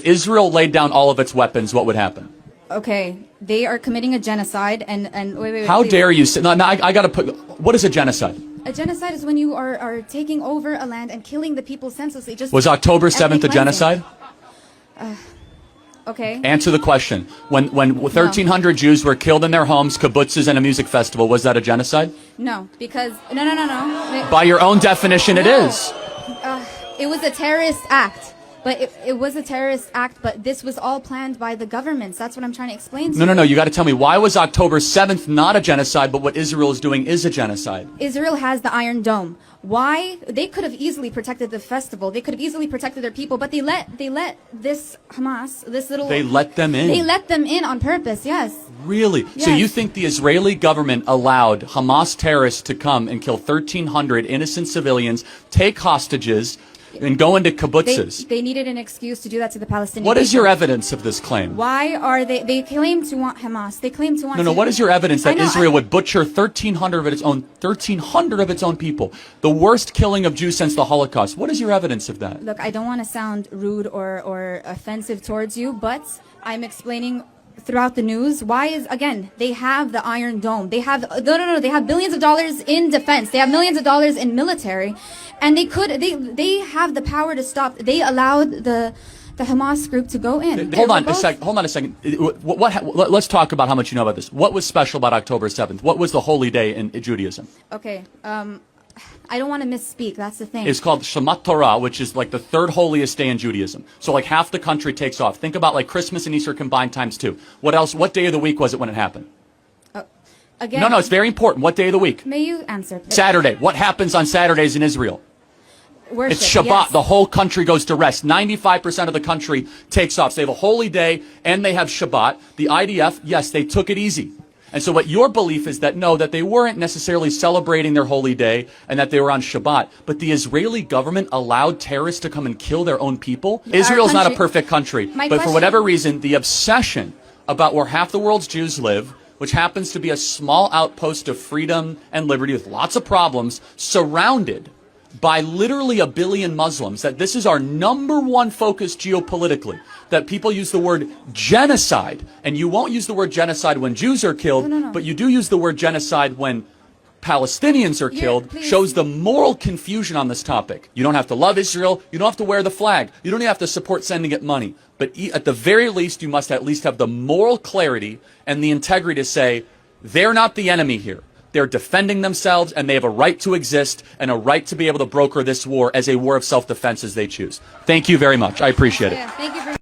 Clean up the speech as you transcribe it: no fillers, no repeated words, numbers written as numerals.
Israel laid down all of its weapons, what would happen? Okay, they are committing a genocide, and wait, How please. dare you say, no, I gotta put, what is a genocide? A genocide is when you are taking over a land and killing the people senselessly. Just Was October 7th a ethnic genocide? Okay. Answer the question. When 1,300 Jews were killed in their homes, kibbutzes, and a music festival, was that a genocide? No, because no. By your own definition, it is. It was a terrorist act. But it was a terrorist act, but this was all planned by the governments. That's what I'm trying to explain to you. No, you got to tell me, why was October 7th not a genocide, but what Israel is doing is a genocide? Israel has the Iron Dome. Why? They could have easily protected the festival. They could have easily protected their people, but they let this Hamas, this little... They let them in? They let them in on purpose, yes. Really? Yes. So you think the Israeli government allowed Hamas terrorists to come and kill 1,300 innocent civilians, take hostages, and go into kibbutzes? They needed an excuse to do that to the Palestinians. What is your evidence of this claim? Why are they claim to want Hamas. They claim to want... No, what is your evidence that Israel would butcher 1,300 of its own people? The worst killing of Jews since the Holocaust. What is your evidence of that? Look, I don't want to sound rude or offensive towards you, but I'm explaining throughout the news why is, again, they have the Iron Dome. They have they have billions of dollars in defense. They have millions of dollars in military, and they have the power to stop. They allowed the Hamas group to go in. Hold on a second. Let's talk about how much you know about this. What was special about October 7th? What was the holy day in Judaism? Okay, I don't want to misspeak. That's the thing. It's called Shemat Torah, which is like the third holiest day in Judaism. So like half the country takes off. Think about like Christmas and Easter combined times 2. What else? What day of the week was it when it happened? Again, No, it's very important. What day of the week? May you answer? Saturday. What happens on Saturdays in Israel? Worship, It's Shabbat. yes. The whole country goes to rest. 95% of the country takes off. So they have a holy day and they have Shabbat. The IDF, yes, they took it easy. And so what your belief is that, no, that they weren't necessarily celebrating their holy day and that they were on Shabbat, but the Israeli government allowed terrorists to come and kill their own people? Israel's not a perfect country, but for whatever reason, the obsession about where half the world's Jews live, which happens to be a small outpost of freedom and liberty with lots of problems, surrounded by literally 1 billion Muslims, that this is our #1 focus geopolitically, that people use the word genocide, and you won't use the word genocide when Jews are killed, but you do use the word genocide when Palestinians are killed, shows the moral confusion on this topic. You don't have to love Israel, you don't have to wear the flag, you don't even have to support sending it money, but at the very least, you must at least have the moral clarity and the integrity to say, they're not the enemy here. They're defending themselves, and they have a right to exist and a right to be able to broker this war as a war of self-defense as they choose. Thank you very much. I appreciate it. Thank you for